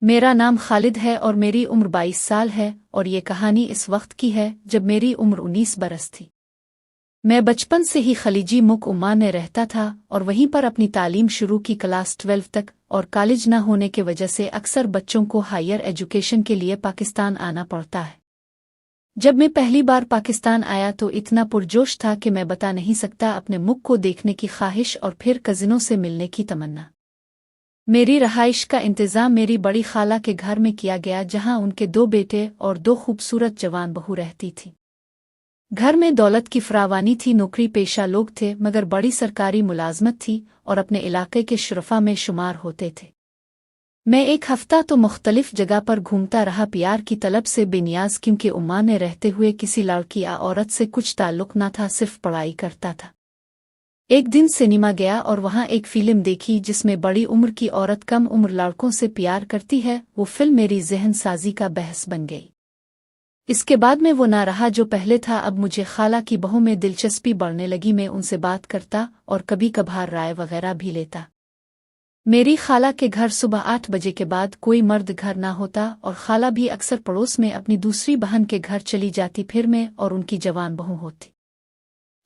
मेरा नाम खालिद है और मेरी उम्र 22 साल है और ये कहानी इस वक्त की है जब मेरी उम्र 19 बरस थी। मैं बचपन से ही खलीजी मुल्क ओमान में रहता था और वहीं पर अपनी तालीम शुरू की क्लास 12 तक, और कॉलेज न होने की वजह से अक्सर बच्चों को हायर एजुकेशन के लिए पाकिस्तान आना पड़ता है। जब मैं पहली बार पाकिस्तान आया तो इतना पुरजोश था कि मैं बता नहीं सकता, अपने मुल्क को देखने की ख्वाहिश और फिर कजिनों से मिलने की तमन्ना। मेरी रहाइश का इंतज़ाम मेरी बड़ी खाला के घर में किया गया, जहां उनके 2 बेटे और 2 खूबसूरत जवान बहू रहती थी। घर में दौलत की फरावानी थी, नौकरी पेशा लोग थे मगर बड़ी सरकारी मुलाजमत थी और अपने इलाके के शुरफा में शुमार होते थे। मैं एक हफ्ता तो मुख्तलिफ जगह पर घूमता रहा, प्यार की तलब से बेनियाज, क्योंकि ओमान में रहते हुए किसी लड़की या औरत से कुछ ताल्लुक न था, सिर्फ पढ़ाई करता था। एक दिन सिनेमा गया और वहां एक फिल्म देखी जिसमें बड़ी उम्र की औरत कम उम्र लड़कों से प्यार करती है। वो फिल्म मेरी जहन साजी का बहस बन गई। इसके बाद में वो ना रहा जो पहले था। अब मुझे खाला की बहू में दिलचस्पी बढ़ने लगी। मैं उनसे बात करता और कभी कभार राय वगैरह भी लेता। मेरी खाला के घर सुबह 8 बजे के बाद कोई मर्द घर ना होता और खाला भी अक्सर पड़ोस में अपनी दूसरी बहन के घर चली जाती। फिर मैं और उनकी जवान बहू होती।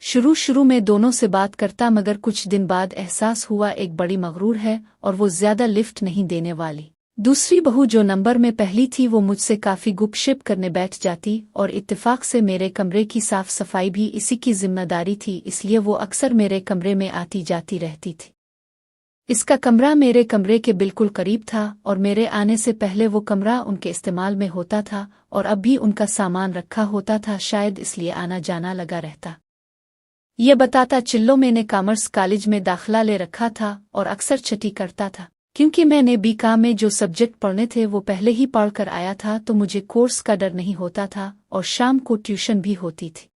शुरू में दोनों से बात करता मगर कुछ दिन बाद एहसास हुआ एक बड़ी मगरूर है और वो ज्यादा लिफ्ट नहीं देने वाली। दूसरी बहू जो नंबर में पहली थी वो मुझसे काफी गुपशप करने बैठ जाती और इत्तेफाक से मेरे कमरे की साफ सफाई भी इसी की जिम्मेदारी थी, इसलिए वो अक्सर मेरे कमरे में आती जाती रहती थी। इसका कमरा मेरे कमरे के बिल्कुल करीब था और मेरे आने से पहले वो कमरा उनके इस्तेमाल में होता था और अब भी उनका सामान रखा होता था, शायद इसलिए आना जाना लगा रहता। ये बताता चिल्लो मैंने कॉमर्स कॉलेज में दाखिला ले रखा था और अक्सर छठी करता था, क्योंकि मैंने बीकॉम में जो सब्जेक्ट पढ़ने थे वो पहले ही पढ़ कर आया था, तो मुझे कोर्स का डर नहीं होता था और शाम को ट्यूशन भी होती थी।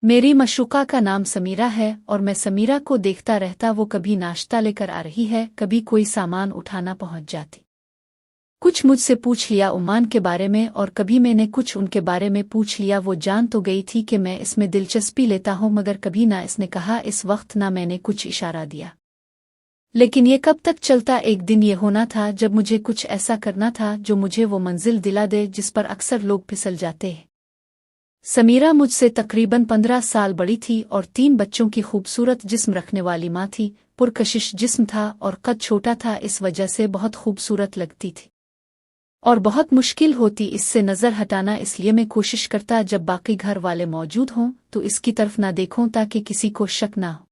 मेरी मशूका का नाम समीरा है और मैं समीरा को देखता रहता। वो कभी नाश्ता लेकर आ रही है, कभी कोई सामान उठाना पहुंच जाती। कुछ मुझसे पूछ लिया ओमान के बारे में और कभी मैंने कुछ उनके बारे में पूछ लिया। वो जान तो गई थी कि मैं इसमें दिलचस्पी लेता हूं, मगर कभी ना इसने कहा इस वक्त ना मैंने कुछ इशारा दिया। लेकिन ये कब तक चलता? एक दिन ये होना था जब मुझे कुछ ऐसा करना था जो मुझे वो मंजिल दिला दे जिस पर अक्सर लोग फिसल जाते हैं। समीरा मुझसे तकरीबन 15 साल बड़ी थी और 3 बच्चों की खूबसूरत जिस्म रखने वाली माँ थी। पुरकशिश जिस्म था और कद छोटा था, इस वजह से बहुत खूबसूरत लगती थी और बहुत मुश्किल होती इससे नज़र हटाना। इसलिए मैं कोशिश करता जब बाकी घर वाले मौजूद हों तो इसकी तरफ ना देखूं ताकि किसी को शक ना हो।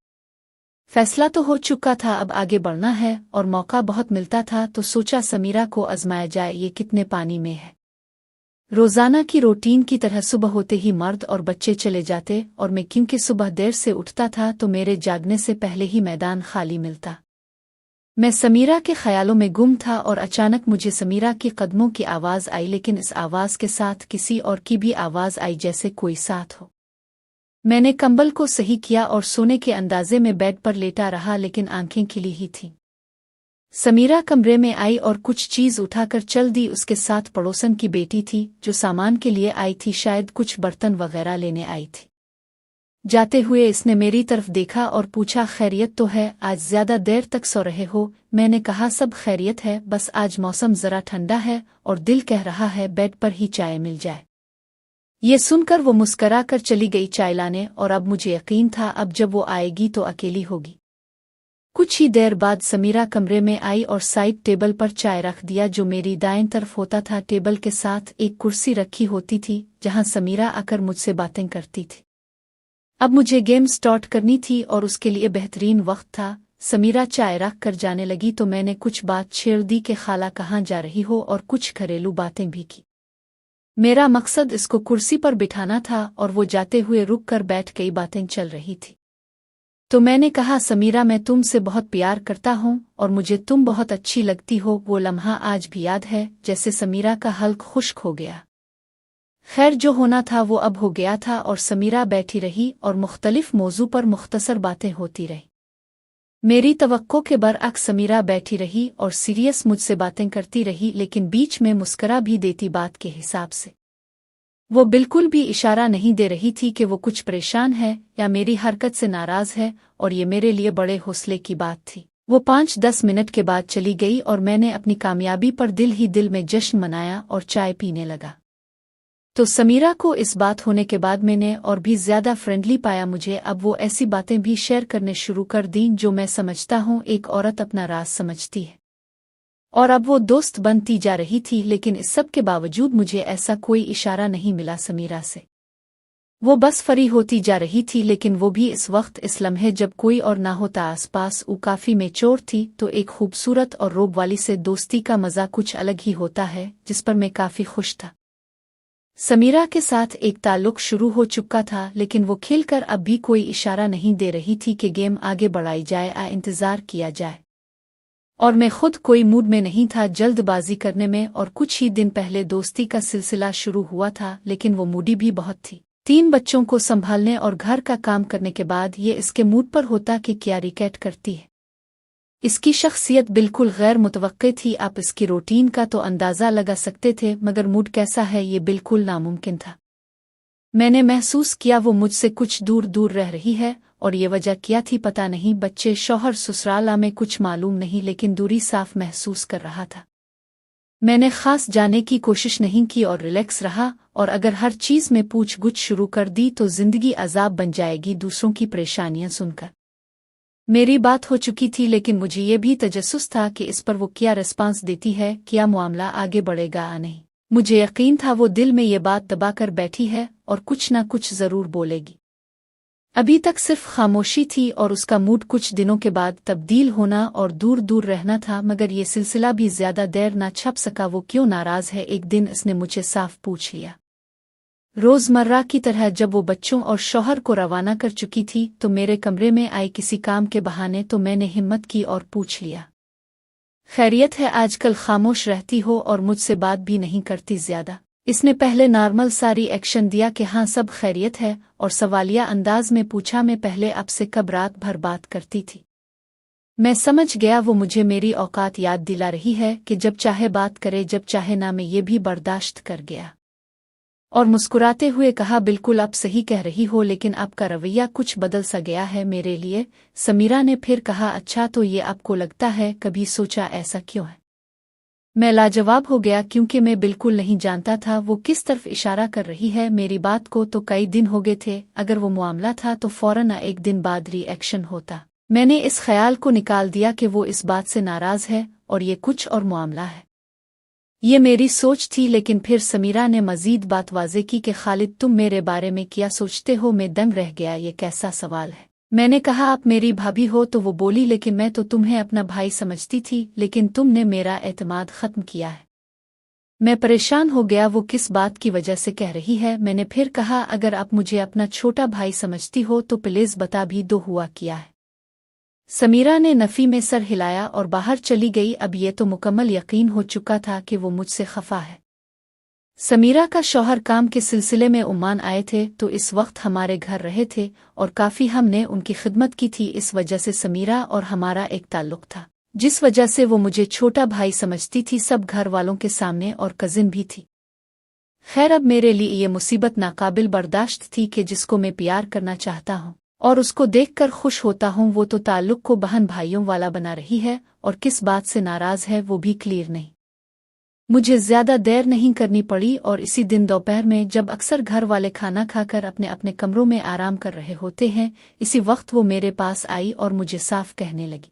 फैसला तो हो चुका था, अब आगे बढ़ना है और मौका बहुत मिलता था, तो सोचा समीरा को आजमाया जाए, ये कितने पानी में है। रोजाना की रूटीन की तरह सुबह होते ही मर्द और बच्चे चले जाते और मैं क्योंकि सुबह देर से उठता था तो मेरे जागने से पहले ही मैदान खाली मिलता। मैं समीरा के ख्यालों में गुम था और अचानक मुझे समीरा की कदमों की आवाज़ आई, लेकिन इस आवाज़ के साथ किसी और की भी आवाज़ आई, जैसे कोई साथ हो। मैंने कंबल को सही किया और सोने के अंदाजे में बेड पर लेटा रहा, लेकिन आंखें खिली ही थीं। समीरा कमरे में आई और कुछ चीज़ उठाकर चल दी। उसके साथ पड़ोसन की बेटी थी जो सामान के लिए आई थी, शायद कुछ बर्तन वगैरह लेने आई थी। जाते हुए इसने मेरी तरफ देखा और पूछा, खैरियत तो है? आज ज्यादा देर तक सो रहे हो? मैंने कहा सब खैरियत है, बस आज मौसम जरा ठंडा है और दिल कह रहा है बेड पर ही चाय मिल जाए। ये सुनकर वो मुस्करा कर चली गई चाय लाने और अब मुझे यकीन था अब जब वो आएगी तो अकेली होगी। कुछ ही देर बाद समीरा कमरे में आई और साइड टेबल पर चाय रख दिया जो मेरी दाएं तरफ होता था। टेबल के साथ एक कुर्सी रखी होती थी जहां समीरा आकर मुझसे बातें करती थी। अब मुझे गेम स्टार्ट करनी थी और उसके लिए बेहतरीन वक्त था। समीरा चाय रख कर जाने लगी तो मैंने कुछ बात छेड़ दी कि खाला कहाँ जा रही हो, और कुछ घरेलू बातें भी की। मेरा मकसद इसको कुर्सी पर बिठाना था और वो जाते हुए रुक कर बैठ गई। बातें चल रही थी तो मैंने कहा, समीरा मैं तुमसे बहुत प्यार करता हूँ और मुझे तुम बहुत अच्छी लगती हो। वो लम्हा आज भी याद है जैसे समीरा का हल्क खुश्क हो गया। खैर जो होना था वो अब हो गया था और समीरा बैठी रही और मुख्तलिफ मौजू पर मुख्तसर बातें होती रही। मेरी तवक्को के बरअक्स समीरा बैठी रही और सीरियस मुझसे बातें करती रही, लेकिन बीच में मुस्करा भी देती बात के हिसाब से। वो बिल्कुल भी इशारा नहीं दे रही थी कि वो कुछ परेशान है या मेरी हरकत से नाराज है, और ये मेरे लिए बड़े हौसले की बात थी। वो 5-10 मिनट के बाद चली गई और मैंने अपनी कामयाबी पर दिल ही दिल में जश्न मनाया और चाय पीने लगा। तो समीरा को इस बात होने के बाद मैंने और भी ज्यादा फ्रेंडली पाया। मुझे अब वो ऐसी बातें भी शेयर करने शुरू कर दी जो मैं समझता हूँ एक औरत अपना राज समझती है, और अब वो दोस्त बनती जा रही थी। लेकिन इस सब के बावजूद मुझे ऐसा कोई इशारा नहीं मिला समीरा से। वो बस फरी होती जा रही थी, लेकिन वो भी इस वक्त, इस लम्हे जब कोई और ना होता आसपास। वो काफी मेच्योर थी, तो एक खूबसूरत और रोब वाली से दोस्ती का मजा कुछ अलग ही होता है, जिस पर मैं काफी खुश था। समीरा के साथ एक ताल्लुक शुरू हो चुका था, लेकिन वो खिलकर अब भी कोई इशारा नहीं दे रही थी कि गेम आगे बढ़ाई जाए या इंतजार किया जाए। और मैं खुद कोई मूड में नहीं था जल्दबाजी करने में। और कुछ ही दिन पहले दोस्ती का सिलसिला शुरू हुआ था, लेकिन वो मूडी भी बहुत थी। 3 बच्चों को संभालने और घर का काम करने के बाद ये इसके मूड पर होता कि क्या रिकेट करती है। इसकी शख्सियत बिल्कुल गैर मुतवक्के थी। आप इसकी रूटीन का तो अंदाज़ा लगा सकते थे, मगर मूड कैसा है ये बिल्कुल नामुमकिन था। मैंने महसूस किया वो मुझसे कुछ दूर दूर रह रही है, और ये वजह क्या थी पता नहीं। बच्चे, शौहर, ससुराल में कुछ मालूम नहीं, लेकिन दूरी साफ महसूस कर रहा था। मैंने खास जाने की कोशिश नहीं की और रिलैक्स रहा। और अगर हर चीज़ में पूछ गुछ शुरू कर दी तो जिंदगी अजाब बन जाएगी दूसरों की परेशानियां सुनकर। मेरी बात हो चुकी थी, लेकिन मुझे ये भी तजस्सुस था कि इस पर वो क्या रिस्पांस देती है, क्या मामला आगे बढ़ेगा या नहीं। मुझे यकीन था वो दिल में ये बात दबाकर बैठी है और कुछ ना कुछ जरूर बोलेगी। अभी तक सिर्फ खामोशी थी और उसका मूड कुछ दिनों के बाद तब्दील होना और दूर दूर रहना था। मगर ये सिलसिला भी ज्यादा देर ना छप सका। वो क्यों नाराज है, एक दिन इसने मुझे साफ पूछ लिया। रोजमर्रा की तरह जब वो बच्चों और शौहर को रवाना कर चुकी थी तो मेरे कमरे में आई किसी काम के बहाने, तो मैंने हिम्मत की और पूछ लिया, खैरियत है? आजकल खामोश रहती हो और मुझसे बात भी नहीं करती ज्यादा। इसने पहले नॉर्मल सा रिएक्शन दिया कि हाँ सब खैरियत है, और सवालिया अंदाज में पूछा, मैं पहले आपसे कब रात भर बात करती थी? मैं समझ गया वो मुझे मेरी औकात याद दिला रही है कि जब चाहे बात करे, जब चाहे ना। मैं ये भी बर्दाश्त कर गया और मुस्कुराते हुए कहा, बिल्कुल आप सही कह रही हो, लेकिन आपका रवैया कुछ बदल सा गया है मेरे लिए। समीरा ने फिर कहा, अच्छा तो ये आपको लगता है? कभी सोचा ऐसा क्यों है? मैं लाजवाब हो गया, क्योंकि मैं बिल्कुल नहीं जानता था वो किस तरफ इशारा कर रही है मेरी बात को। तो कई दिन हो गए थे, अगर वो मामला था तो फौरन एक दिन बाद रिएक्शन होता। मैंने इस ख्याल को निकाल दिया कि वो इस बात से नाराज है और ये कुछ और मामला है। ये मेरी सोच थी, लेकिन फिर समीरा ने मजीद बात वाज़े की कि खालिद तुम मेरे बारे में क्या सोचते हो? मैं दंग रह गया, ये कैसा सवाल है। मैंने कहा, आप मेरी भाभी हो। तो वो बोली, लेकिन मैं तो तुम्हें अपना भाई समझती थी, लेकिन तुमने मेरा एतमाद ख़त्म किया है। मैं परेशान हो गया, वो किस बात की वजह से कह रही है। मैंने फिर कहा, अगर आप मुझे अपना छोटा भाई समझती हो तो प्लीज़ बता भी दो हुआ क्या है। समीरा ने नफ़ी में सर हिलाया और बाहर चली गई। अब ये तो मुकम्मल यकीन हो चुका था कि वो मुझसे खफा है। समीरा का शौहर काम के सिलसिले में ओमान आए थे, तो इस वक्त हमारे घर रहे थे और काफ़ी हमने उनकी खिदमत की थी। इस वजह से समीरा और हमारा एक ताल्लुक था, जिस वजह से वो मुझे छोटा भाई समझती थी, सब घर वालों के सामने, और कजिन भी थी। खैर, अब मेरे लिए ये मुसीबत नाकाबिल बर्दाश्त थी कि जिसको मैं प्यार करना चाहता हूँ और उसको देखकर खुश होता हूँ, वो तो ताल्लुक को बहन भाइयों वाला बना रही है, और किस बात से नाराज है वो भी क्लियर नहीं। मुझे ज्यादा देर नहीं करनी पड़ी, और इसी दिन दोपहर में, जब अक्सर घर वाले खाना खाकर अपने अपने कमरों में आराम कर रहे होते हैं, इसी वक्त वो मेरे पास आई और मुझे साफ कहने लगी,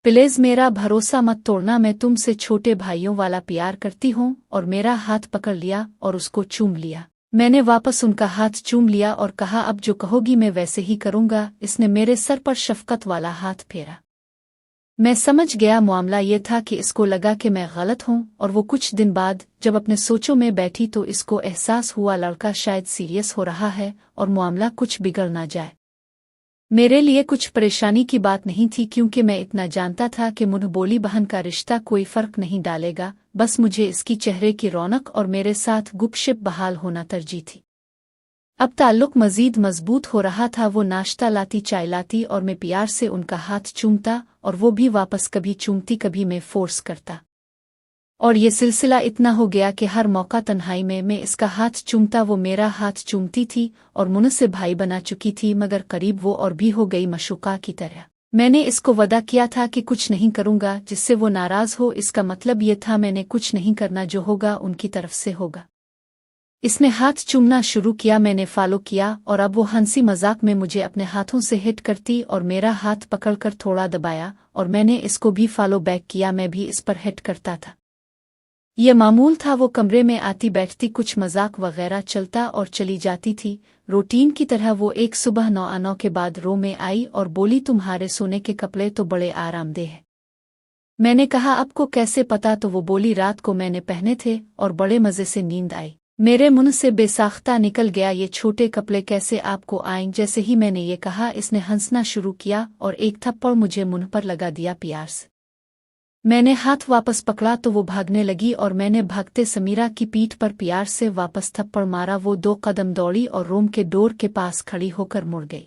प्लीज मेरा भरोसा मत तोड़ना, मैं तुमसे छोटे भाइयों वाला प्यार करती हूँ। और मेरा हाथ पकड़ लिया और उसको चूम लिया। मैंने वापस उनका हाथ चूम लिया और कहा, अब जो कहोगी मैं वैसे ही करूँगा। इसने मेरे सर पर शफकत वाला हाथ फेरा। मैं समझ गया मामला ये था कि इसको लगा कि मैं गलत हूँ, और वो कुछ दिन बाद जब अपने सोचों में बैठी तो इसको एहसास हुआ लड़का शायद सीरियस हो रहा है और मामला कुछ बिगड़ ना जाए। मेरे लिए कुछ परेशानी की बात नहीं थी, क्योंकि मैं इतना जानता था कि मुँह बोली बहन का रिश्ता कोई फर्क नहीं डालेगा। बस मुझे इसकी चेहरे की रौनक और मेरे साथ गुपशप बहाल होना तरजीह थी। अब ताल्लुक मजीद मजबूत हो रहा था। वो नाश्ता लाती, चाय लाती, और मैं प्यार से उनका हाथ चूमता, और वो भी वापस कभी चूमती, कभी मैं फोर्स करता। और ये सिलसिला इतना हो गया कि हर मौका तन्हाई में मैं इसका हाथ चूमता, वो मेरा हाथ चूमती थी, और मुझसे भाई बना चुकी थी, मगर करीब वो और भी हो गई मशूका की तरह। मैंने इसको वदा किया था कि कुछ नहीं करूंगा जिससे वो नाराज हो। इसका मतलब ये था मैंने कुछ नहीं करना, जो होगा उनकी तरफ से होगा। इसने हाथ चूमना शुरू किया, मैंने फॉलो किया और अब वो हंसी मजाक में मुझे अपने हाथों से हिट करती और मेरा हाथ पकड़कर थोड़ा दबाया और मैंने इसको भी फॉलो बैक किया। मैं भी इस पर हिट करता था। ये मामूल था। वो कमरे में आती बैठती, कुछ मजाक वगैरह चलता और चली जाती थी रूटीन की तरह। वो एक सुबह 9 के बाद रो में आई और बोली, तुम्हारे सोने के कपड़े तो बड़े आरामदेह हैं। मैंने कहा आपको कैसे पता? तो वो बोली, रात को मैंने पहने थे और बड़े मजे से नींद आई। मेरे मुंह से बेसाख्ता निकल गया, ये छोटे कपड़े कैसे आपको आएं? जैसे ही मैंने ये कहा इसने हंसना शुरू किया और एक थप्पड़ मुझे मुंह पर लगा दिया प्यार से। मैंने हाथ वापस पकड़ा तो वो भागने लगी और मैंने भागते समीरा की पीठ पर प्यार से वापस थप्पड़ मारा। वो 2 कदम दौड़ी और रूम के डोर के पास खड़ी होकर मुड़ गई।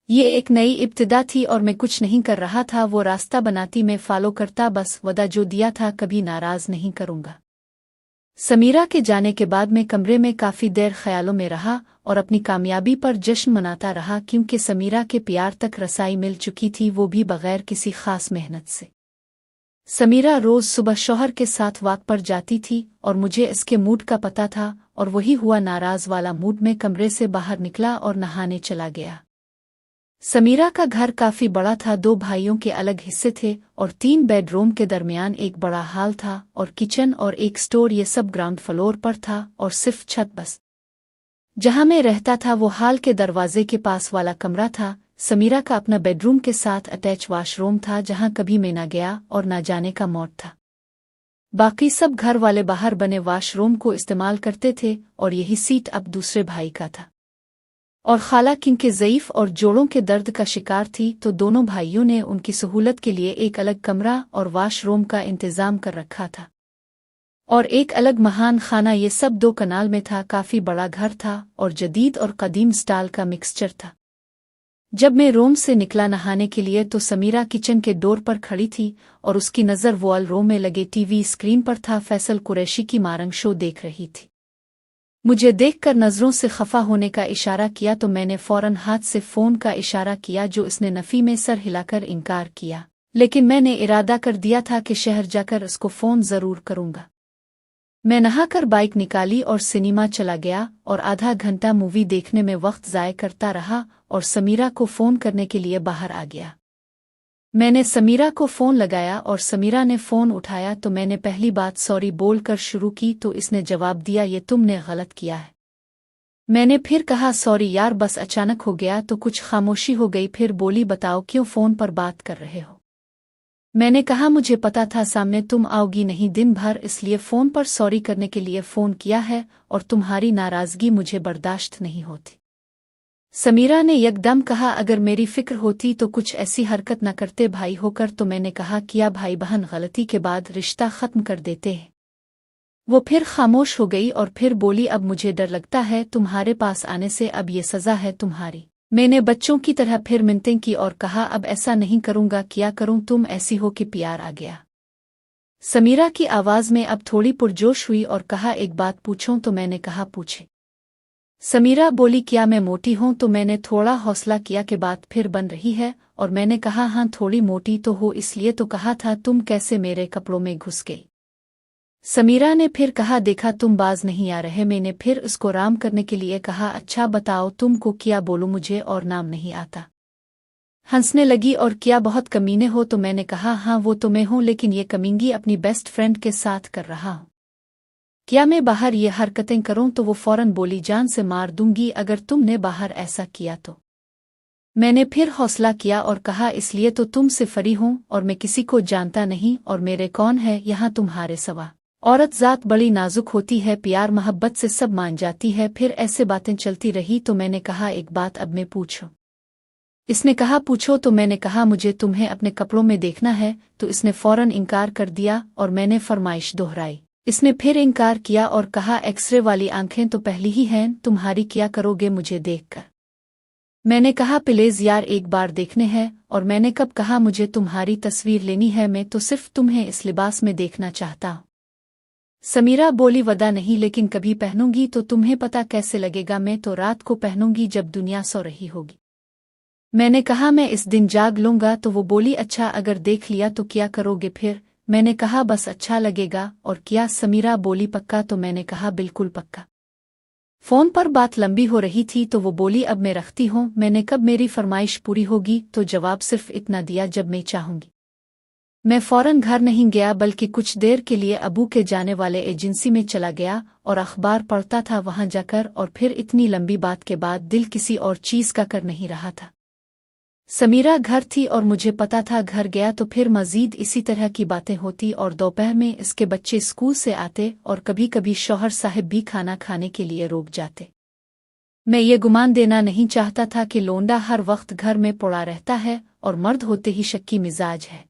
ये एक नई इब्तिदा थी और मैं कुछ नहीं कर रहा था। वो रास्ता बनाती, मैं फॉलो करता, बस वदा जो दिया था कभी नाराज नहीं करूंगा। समीरा के जाने के बाद मैं कमरे में काफी देर ख्यालों में रहा और अपनी कामयाबी पर जश्न मनाता रहा, क्योंकि समीरा के प्यार तक रसाई मिल चुकी थी, वो भी बगैर किसी खास मेहनत से। समीरा रोज सुबह शौहर के साथ वॉक पर जाती थी और मुझे इसके मूड का पता था और वही हुआ नाराज वाला मूड। में कमरे से बाहर निकला और नहाने चला गया। समीरा का घर काफी बड़ा था, 2 भाइयों के अलग हिस्से थे और 3 बेडरूम के दरमियान एक बड़ा हॉल था और किचन और एक स्टोर। ये सब ग्राउंड फ्लोर पर था और सिर्फ छत बस जहां मैं रहता था वो हॉल के दरवाजे के पास वाला कमरा था। समीरा का अपना बेडरूम के साथ अटैच वॉशरूम था जहां कभी मैं ना गया और ना जाने का मौत था। बाकी सब घर वाले बाहर बने वॉशरूम को इस्तेमाल करते थे और यही सीट अब दूसरे भाई का था। और खाला क्योंकि ज़ईफ और जोड़ों के दर्द का शिकार थी तो दोनों भाइयों ने उनकी सहूलत के लिए एक अलग कमरा और वॉशरूम का इंतजाम कर रखा था और एक अलग महान खाना। ये सब 2 कनाल में था। काफी बड़ा घर था और जदीद और कदीम स्टाइल का मिक्सचर था। जब मैं रूम से निकला नहाने के लिए तो समीरा किचन के डोर पर खड़ी थी और उसकी नज़र वॉल रूम में लगे टीवी स्क्रीन पर था। फैसल कुरैशी की मारंग शो देख रही थी। मुझे देखकर नज़रों से खफा होने का इशारा किया तो मैंने फौरन हाथ से फ़ोन का इशारा किया, जो इसने नफ़ी में सर हिलाकर इनकार किया, लेकिन मैंने इरादा कर दिया था कि शहर जाकर उसको फ़ोन ज़रूर करूँगा। मैं नहाकर बाइक निकाली और सिनेमा चला गया और आधा घंटा मूवी देखने में वक्त ज़ाय करता रहा और समीरा को फ़ोन करने के लिए बाहर आ गया। मैंने समीरा को फ़ोन लगाया और समीरा ने फ़ोन उठाया तो मैंने पहली बात सॉरी बोलकर शुरू की तो इसने जवाब दिया, ये तुमने गलत किया है। मैंने फिर कहा, सॉरी यार, बस अचानक हो गया। तो कुछ खामोशी हो गई, फिर बोली, बताओ क्यों फ़ोन पर बात कर रहे हो? मैंने कहा, मुझे पता था सामने तुम आओगी नहीं दिन भर, इसलिए फ़ोन पर सॉरी करने के लिए फ़ोन किया है और तुम्हारी नाराज़गी मुझे बर्दाश्त नहीं होती। समीरा ने यकदम कहा, अगर मेरी फिक्र होती तो कुछ ऐसी हरकत न करते भाई होकर। तो मैंने कहा, किया भाई बहन गलती के बाद रिश्ता ख़त्म कर देते हैं। वो फिर खामोश हो गई और फिर बोली, अब मुझे डर लगता है तुम्हारे पास आने से, अब ये सज़ा है तुम्हारी। मैंने बच्चों की तरह फिर मिन्नतें की और कहा, अब ऐसा नहीं करूँगा, क्या करूँ, तुम ऐसी हो कि प्यार आ गया। समीरा की आवाज़ में अब थोड़ी पुरजोश हुई और कहा, एक बात पूछूं? तो मैंने कहा, पूछे। समीरा बोली, क्या मैं मोटी हूं? तो मैंने थोड़ा हौसला किया कि बात फिर बन रही है और मैंने कहा, हाँ थोड़ी मोटी तो हो, इसलिए तो कहा था, तुम कैसे मेरे कपड़ों में घुस गई? समीरा ने फिर कहा, देखा तुम बाज नहीं आ रहे। मैंने फिर उसको राम करने के लिए कहा, अच्छा बताओ तुमको क्या बोलूं, मुझे और नाम नहीं आता। हंसने लगी और क्या बहुत कमीने हो? तो मैंने कहा, हाँ वो तो मैं हूं, लेकिन ये कमींगी अपनी बेस्ट फ्रेंड के साथ कर रहा हूं। क्या मैं बाहर ये हरकतें करूं? तो वो फौरन बोली, जान से मार दूंगी अगर तुमने बाहर ऐसा किया तो। मैंने फिर हौसला किया और कहा, इसलिए तो तुमसे फरी हूं और मैं किसी को जानता नहीं और मेरे कौन है यहाँ तुम्हारे सवा। औरत ज़ात बड़ी नाजुक होती है, प्यार मोहब्बत से सब मान जाती है। फिर ऐसे बातें चलती रही तो मैंने कहा, एक बात अब मैं पूछूं? इसने कहा, पूछो। तो मैंने कहा, मुझे तुम्हें अपने कपड़ों में देखना है। तो इसने फौरन इनकार कर दिया और मैंने फरमाइश दोहराई। इसने फिर इनकार किया और कहा, एक्सरे वाली आंखें तो पहली ही हैं तुम्हारी, क्या करोगे मुझे देखकर? मैंने कहा, प्लीज यार एक बार देखने हैं। और मैंने कब कहा मुझे तुम्हारी तस्वीर लेनी है, मैं तो सिर्फ तुम्हें इस लिबास में देखना चाहता हूं। समीरा बोली, वदा नहीं, लेकिन कभी पहनूंगी तो तुम्हें पता कैसे लगेगा, मैं तो रात को पहनूंगी जब दुनिया सो रही होगी। मैंने कहा मैं इस दिन जाग लूंगा, तो वो बोली अच्छा अगर देख लिया तो क्या करोगे फिर। मैंने कहा बस अच्छा लगेगा। और क्या? समीरा बोली पक्का? तो मैंने कहा बिल्कुल पक्का। फोन पर बात लंबी हो रही थी तो वो बोली अब मैं रखती हूँ। मैंने कब मेरी फरमाइश पूरी होगी, तो जवाब सिर्फ इतना दिया जब मैं चाहूंगी। मैं फौरन घर नहीं गया बल्कि कुछ देर के लिए अबू के जाने वाले एजेंसी में चला गया और अखबार पढ़ता था वहां जाकर। और फिर इतनी लंबी बात के बाद दिल किसी और चीज का कर नहीं रहा था। समीरा घर थी और मुझे पता था घर गया तो फिर मजीद इसी तरह की बातें होती और दोपहर में इसके बच्चे स्कूल से आते और कभी कभी शौहर साहब भी खाना खाने के लिए रोक जाते। मैं ये गुमान देना नहीं चाहता था कि लोंडा हर वक्त घर में पड़ा रहता है और मर्द होते ही शक्की मिजाज है।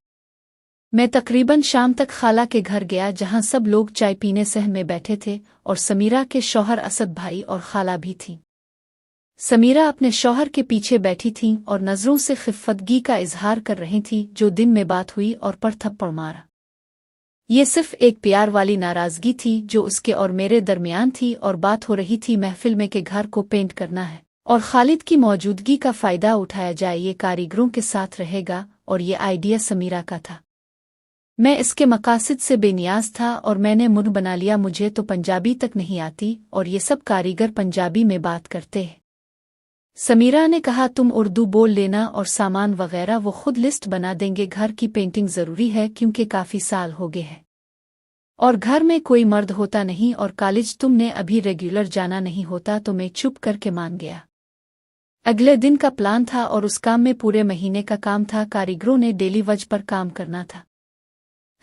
मैं तकरीबन शाम तक खाला के घर गया जहां सब लोग चाय पीने सह में बैठे थे और समीरा के शौहर असद भाई और खाला भी थीं। समीरा अपने शौहर के पीछे बैठी थीं और नजरों से खिफ़्फ़तगी का इजहार कर रही थी। जो दिन में बात हुई और पर थप्पड़ मारा, ये सिर्फ एक प्यार वाली नाराजगी थी जो उसके और मेरे दरमियान थी। और बात हो रही थी महफिल में के घर को पेंट करना है और खालिद की मौजूदगी का फ़ायदा उठाया जाए। ये कारीगरों के साथ रहेगा और ये आइडिया समीरा का था। मैं इसके मकासद से बेनियाज था और मैंने मुंह बना लिया मुझे तो पंजाबी तक नहीं आती और ये सब कारीगर पंजाबी में बात करते हैं। समीरा ने कहा तुम उर्दू बोल लेना और सामान वगैरह वो खुद लिस्ट बना देंगे। घर की पेंटिंग ज़रूरी है क्योंकि काफ़ी साल हो गए हैं और घर में कोई मर्द होता नहीं और कॉलेज तुमने अभी रेगुलर जाना नहीं होता। तो मैं चुप करके मान गया। अगले दिन का प्लान था और उस काम में पूरे महीने का काम था। कारीगरों ने डेली वज पर काम करना था।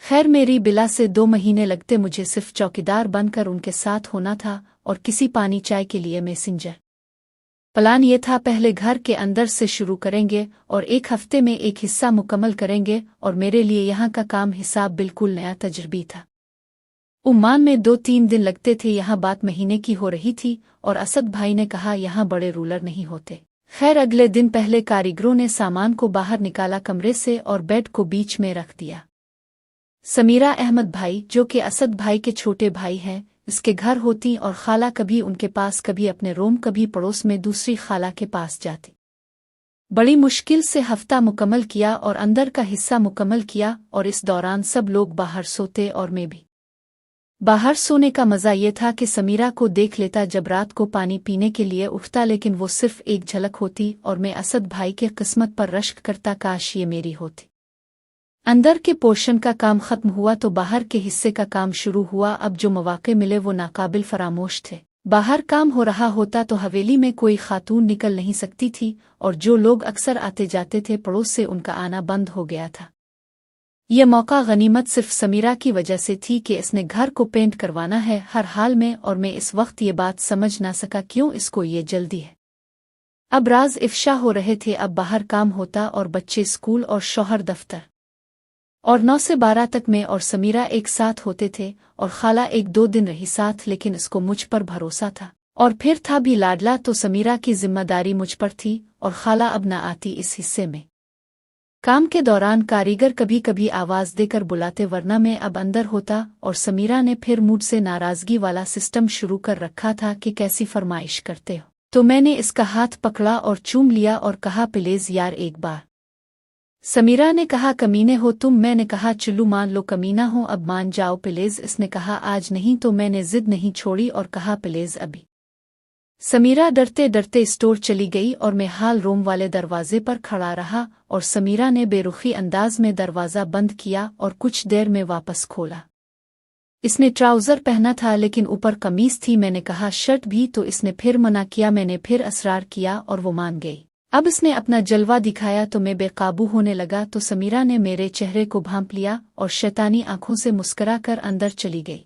खैर मेरी बिला से 2 महीने लगते। मुझे सिर्फ चौकीदार बनकर उनके साथ होना था और किसी पानी चाय के लिए मैसेंजर। प्लान ये था पहले घर के अंदर से शुरू करेंगे और 1 हफ्ते में एक हिस्सा मुकम्मल करेंगे। और मेरे लिए यहाँ का काम हिसाब बिल्कुल नया तजर्बी था। उम्मान में 2-3 दिन लगते थे। यहाँ बात महीने की हो रही थी और असद भाई ने कहा यहाँ बड़े रूलर नहीं होते। खैर अगले दिन पहले कारीगरों ने सामान को बाहर निकाला कमरे से और बेड को बीच में रख दिया। समीरा अहमद भाई जो कि असद भाई के छोटे भाई हैं इसके घर होती और खाला कभी उनके पास कभी अपने रूम कभी पड़ोस में दूसरी खाला के पास जाती। बड़ी मुश्किल से हफ्ता मुकम्मल किया और अंदर का हिस्सा मुकम्मल किया और इस दौरान सब लोग बाहर सोते और मैं भी। बाहर सोने का मज़ा ये था कि समीरा को देख लेता जब रात को पानी पीने के लिए उठता, लेकिन वो सिर्फ एक झलक होती और मैं असद भाई के किस्मत पर रश्क करता काश ये मेरी होती। अंदर के पोर्शन का काम खत्म हुआ तो बाहर के हिस्से का काम शुरू हुआ। अब जो मौके मिले वो नाकाबिल फरामोश थे। बाहर काम हो रहा होता तो हवेली में कोई खातून निकल नहीं सकती थी और जो लोग अक्सर आते जाते थे पड़ोस से उनका आना बंद हो गया था। यह मौका गनीमत सिर्फ समीरा की वजह से थी कि इसने घर को पेंट करवाना है हर हाल में। और मैं इस वक्त ये बात समझ ना सका क्यों इसको ये जल्दी है। अब राज इफ्शा हो रहे थे। अब बाहर काम होता और बच्चे स्कूल और शौहर दफ्तर और 9 से 12 तक मैं और समीरा एक साथ होते थे और खाला 1-2 दिन रही साथ, लेकिन इसको मुझ पर भरोसा था और फिर था भी लाडला तो समीरा की जिम्मेदारी मुझ पर थी और खाला अब न आती इस हिस्से में। काम के दौरान कारीगर कभी कभी आवाज देकर बुलाते वरना मैं अब अंदर होता और समीरा ने फिर मुझसे नाराजगी वाला सिस्टम शुरू कर रखा था कि कैसी फरमाइश करते हो। तो मैंने इसका हाथ पकड़ा और चूम लिया और कहा प्लीज यार एक बार। समीरा ने कहा कमीने हो तुम। मैंने कहा चुल्लू मान लो कमीना हो अब मान जाओ प्लीज। इसने कहा आज नहीं। तो मैंने जिद नहीं छोड़ी और कहा प्लीज अभी। समीरा डरते डरते स्टोर चली गई और मैं हाल रूम वाले दरवाजे पर खड़ा रहा और समीरा ने बेरुखी अंदाज में दरवाज़ा बंद किया और कुछ देर में वापस खोला। इसने ट्राउज़र पहना था लेकिन ऊपर कमीज थी। मैंने कहा शर्ट भी, तो इसने फिर मना किया। मैंने फिर असरार किया और वो मान गई। अब इसने अपना जलवा दिखाया तो मैं बेकाबू होने लगा। तो समीरा ने मेरे चेहरे को भांप लिया और शैतानी आंखों से मुस्करा कर अंदर चली गई।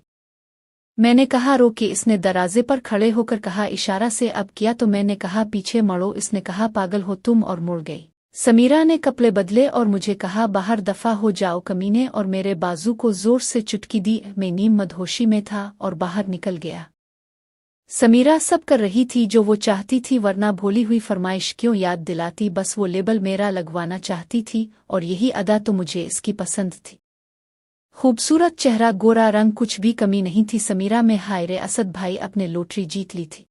मैंने कहा रोके। इसने दरवाजे पर खड़े होकर कहा इशारा से अब किया। तो मैंने कहा पीछे मड़ो। इसने कहा पागल हो तुम और मुड़ गई। समीरा ने कपड़े बदले और मुझे कहा बाहर दफा हो जाओ कमीने और मेरे बाजू को जोर से चुटकी दी। मैं नीम मदहोशी में था और बाहर निकल गया। समीरा सब कर रही थी जो वो चाहती थी, वरना भोली हुई फरमाइश क्यों याद दिलाती। बस वो लेबल मेरा लगवाना चाहती थी और यही अदा तो मुझे इसकी पसंद थी। खूबसूरत चेहरा, गोरा रंग, कुछ भी कमी नहीं थी समीरा में। हाय रे असद भाई, अपने लॉटरी जीत ली थी।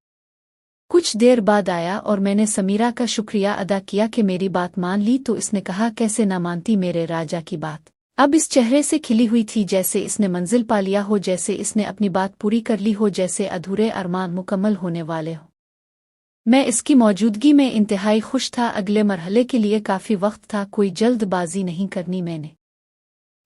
कुछ देर बाद आया और मैंने समीरा का शुक्रिया अदा किया कि मेरी बात मान ली तो इसने कहा, कैसे ना मानती मेरे राजा की बात। अब इस चेहरे से खिली हुई थी जैसे इसने मंजिल पा लिया हो, जैसे इसने अपनी बात पूरी कर ली हो, जैसे अधूरे अरमान मुकम्मल होने वाले हो। मैं इसकी मौजूदगी में इंतहाई खुश था। अगले मरहले के लिए काफ़ी वक्त था, कोई जल्दबाजी नहीं करनी मैंने।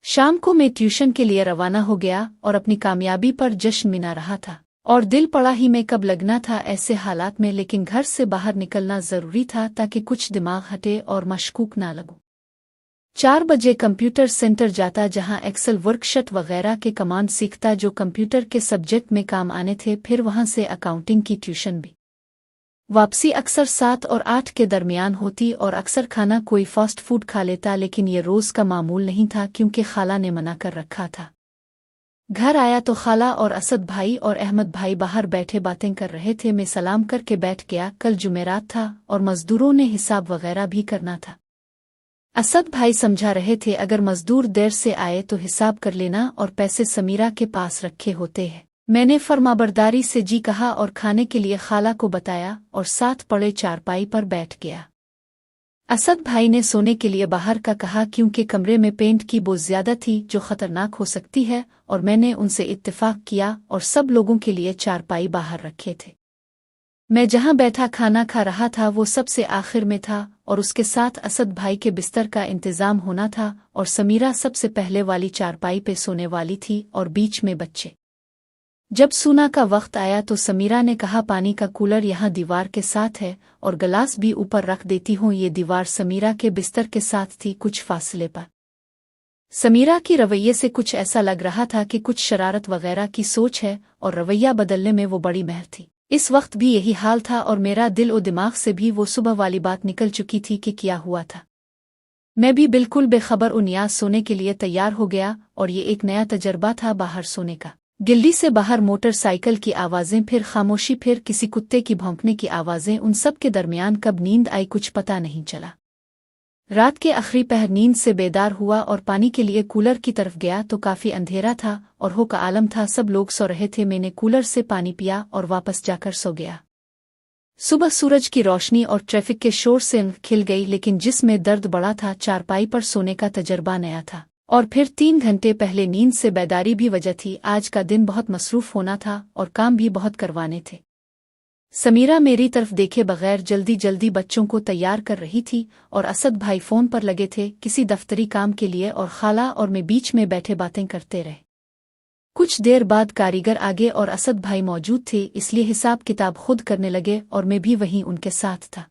शाम को मैं ट्यूशन के लिए रवाना हो गया और अपनी कामयाबी पर जश्न मना रहा था, और दिल पड़ा ही में कब लगना था ऐसे हालात में, लेकिन घर से बाहर निकलना ज़रूरी था ताकि कुछ दिमाग हटे और मशकूक ना लगूं। 4 बजे कंप्यूटर सेंटर जाता, जहां एक्सेल वर्कशीट वगैरह के कमांड सीखता जो कंप्यूटर के सब्जेक्ट में काम आने थे। फिर वहां से अकाउंटिंग की ट्यूशन भी। वापसी अक्सर 7 और 8 के दरमियान होती और अक्सर खाना कोई फास्ट फूड खा लेता, लेकिन ये रोज़ का मामूल नहीं था क्योंकि खाला ने मना कर रखा था। घर आया तो खाला और असद भाई और अहमद भाई बाहर बैठे बातें कर रहे थे। मैं सलाम करके बैठ गया। कल जुमेरात था और मजदूरों ने हिसाब वगैरह भी करना था। असद भाई समझा रहे थे, अगर मजदूर देर से आए तो हिसाब कर लेना और पैसे समीरा के पास रखे होते हैं। मैंने फरमाबरदारी से जी कहा और खाने के लिए खाला को बताया और साथ पड़े चारपाई पर बैठ गया। असद भाई ने सोने के लिए बाहर का कहा क्योंकि कमरे में पेंट की बो ज्यादा थी जो खतरनाक हो सकती है, और मैंने उनसे इत्तेफाक किया और सब लोगों के लिए चारपाई बाहर रखे थे। मैं जहां बैठा खाना खा रहा था वो सबसे आखिर में था और उसके साथ असद भाई के बिस्तर का इंतजाम होना था, और समीरा सबसे पहले वाली चारपाई पे सोने वाली थी और बीच में बच्चे। जब सूना का वक्त आया तो समीरा ने कहा, पानी का कूलर यहाँ दीवार के साथ है और गिलास भी ऊपर रख देती हूँ। ये दीवार समीरा के बिस्तर के साथ थी, कुछ फासले पर। समीरा की रवैये से कुछ ऐसा लग रहा था कि कुछ शरारत वगैरह की सोच है, और रवैया बदलने में वो बड़ी महर थी। इस वक्त भी यही हाल था और मेरा दिल और दिमाग से भी वो सुबह वाली बात निकल चुकी थी कि क्या हुआ था। मैं भी बिल्कुल बेखबर उनियाज सोने के लिए तैयार हो गया, और ये एक नया तजर्बा था बाहर सोने का। गिल्ली से बाहर मोटरसाइकिल की आवाज़ें, फिर खामोशी, फिर किसी कुत्ते की भौंकने की आवाज़ें। उन सब के दरमियान कब नींद आई कुछ पता नहीं चला। रात के आखिरी पहर नींद से बेदार हुआ और पानी के लिए कूलर की तरफ गया तो काफ़ी अंधेरा था और हो का आलम था, सब लोग सो रहे थे। मैंने कूलर से पानी पिया और वापस जाकर सो गया। सुबह सूरज की रोशनी और ट्रैफिक के शोर से आँख खिल गई, लेकिन जिसमें दर्द बड़ा था। चारपाई पर सोने का तजर्बा नया था, और फिर 3 घंटे पहले नींद से बेदारी भी वजह थी। आज का दिन बहुत मसरूफ होना था और काम भी बहुत करवाने थे। समीरा मेरी तरफ देखे बगैर जल्दी जल्दी बच्चों को तैयार कर रही थी, और असद भाई फ़ोन पर लगे थे किसी दफ्तरी काम के लिए, और खाला और मैं बीच में बैठे बातें करते रहे। कुछ देर बाद कारीगर आगे और असद भाई मौजूद थे, इसलिए हिसाब किताब खुद करने लगे और मैं भी वहीं उनके साथ था।